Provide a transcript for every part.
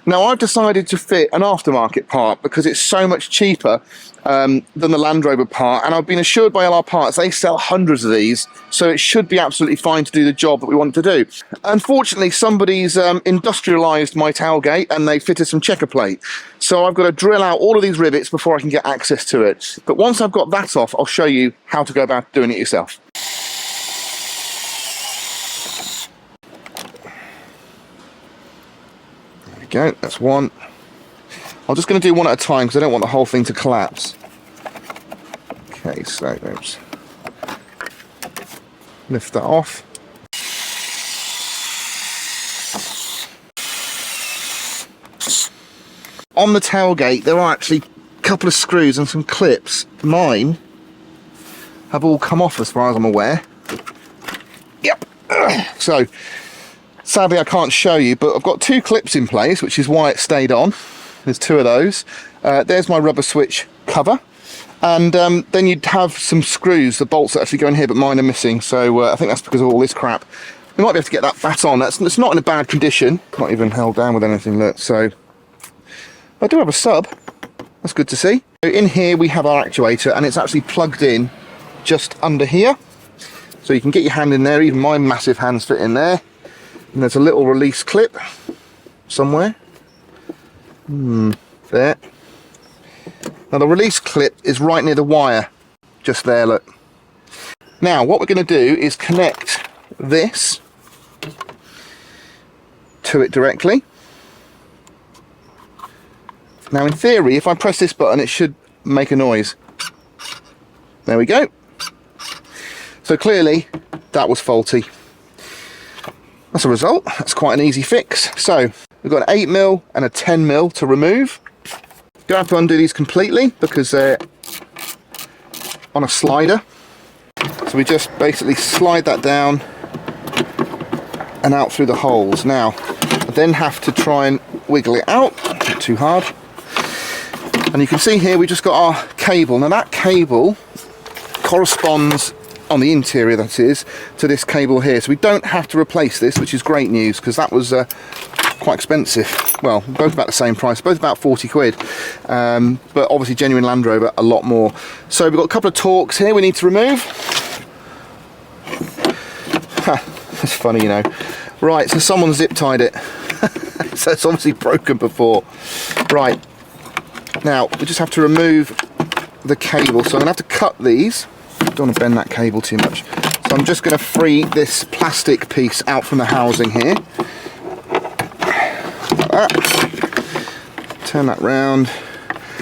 Now I've decided to fit an aftermarket part because it's so much cheaper than the Land Rover part, and I've been assured by LR Parts they sell hundreds of these, so it should be absolutely fine to do the job that we want to do. Unfortunately, somebody's industrialised my tailgate and they fitted some checker plate, so I've got to drill out all of these rivets before I can get access to it. But once I've got that off, I'll show you how to go about doing it yourself. There we go, that's one. I'm just going to do one at a time because I don't want the whole thing to collapse. Okay, so let's lift that off. On the tailgate there are actually a couple of screws and some clips. Mine have all come off as far as I'm aware. Yep. So sadly I can't show you, but I've got two clips in place, which is why it stayed on. There's two of those. There's my rubber switch cover, and then you'd have some screws, the bolts that actually go in here, but mine are missing, so I think that's because of all this crap. We might be able to get that back on. It's not in a bad condition, not even held down with anything, look. So I do have a sub, that's good to see. So in here we have our actuator, and it's actually plugged in just under here, so you can get your hand in there. Even my massive hands fit in there, and there's a little release clip somewhere. There. Now the release clip is right near the wire, just there, look. Now what we're going to do is connect this to it directly. Now in theory, if I press this button, it should make a noise. There we go. So clearly that was faulty. As a result, that's quite an easy fix. So we've got an 8mm and a 10mm to remove. Don't have to undo these completely because they're on a slider. So we just basically slide that down and out through the holes. Now, I then have to try and wiggle it out, not too hard. And you can see here we just got our cable. Now that cable corresponds, on the interior that is, to this cable here. So we don't have to replace this, which is great news, because that was quite expensive. Well, both about the same price, both about 40 quid, but obviously genuine Land Rover a lot more. So we've got a couple of Torx here we need to remove. It's funny, you know. Right, so someone zip tied it. So it's obviously broken before. Right, now we just have to remove the cable, so I'm gonna have to cut these. Don't want to bend that cable too much, so I'm just going to free this plastic piece out from the housing here, like that. Turn that round,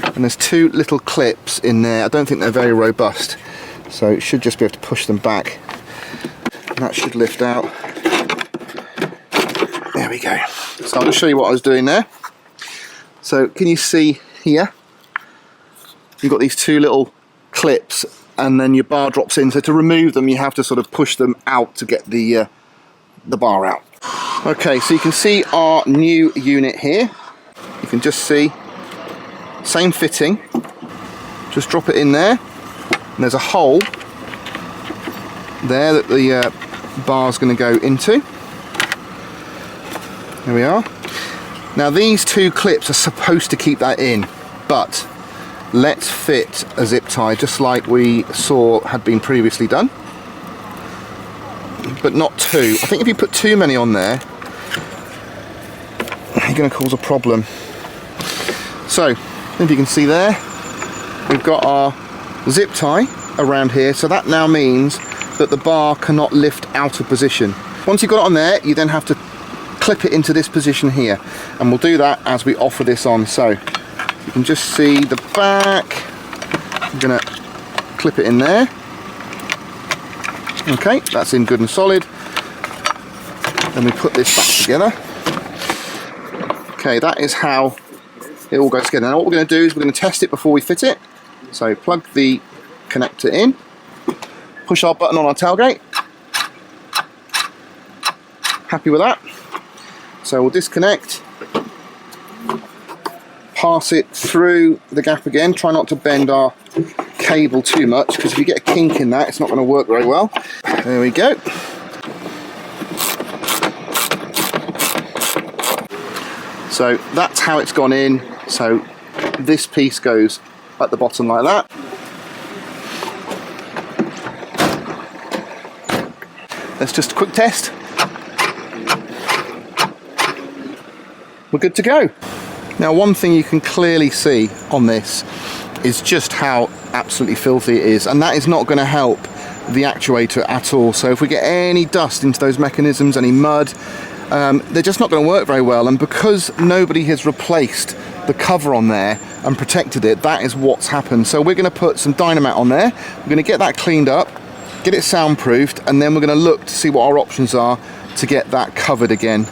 and there's two little clips in there. I don't think they're very robust, so it should just be able to push them back, and that should lift out. There we go. So I'll just show you what I was doing there. So can you see here, you've got these two little clips, and then your bar drops in. So to remove them, you have to sort of push them out to get the bar out. Okay, so you can see our new unit here. You can just see, same fitting. Just drop it in there, and there's a hole there that the bar's going to go into. There we are. Now these two clips are supposed to keep that in, but let's fit a zip tie just like we saw had been previously done, but not two. I think if you put too many on there, you're going to cause a problem. So if you can see there, we've got our zip tie around here, so that now means that the bar cannot lift out of position. Once you've got it on there, you then have to clip it into this position here, and we'll do that as we offer this on. So you can just see the back. I'm going to clip it in there. Okay, that's in good and solid. Then we put this back together. Okay, that is how it all goes together. Now what we're going to do is we're going to test it before we fit it. So plug the connector in, push our button on our tailgate. Happy with that? So we'll disconnect, pass it through the gap again. Try not to bend our cable too much, because if you get a kink in that, it's not going to work very well. There we go. So that's how it's gone in. So this piece goes at the bottom like that. Let's just a quick test. We're good to go. Now, one thing you can clearly see on this is just how absolutely filthy it is, and that is not going to help the actuator at all. So if we get any dust into those mechanisms, any mud, they're just not going to work very well. And because nobody has replaced the cover on there and protected it, that is what's happened. So we're going to put some Dynamat on there. We're going to get that cleaned up, get it soundproofed, and then we're going to look to see what our options are to get that covered again.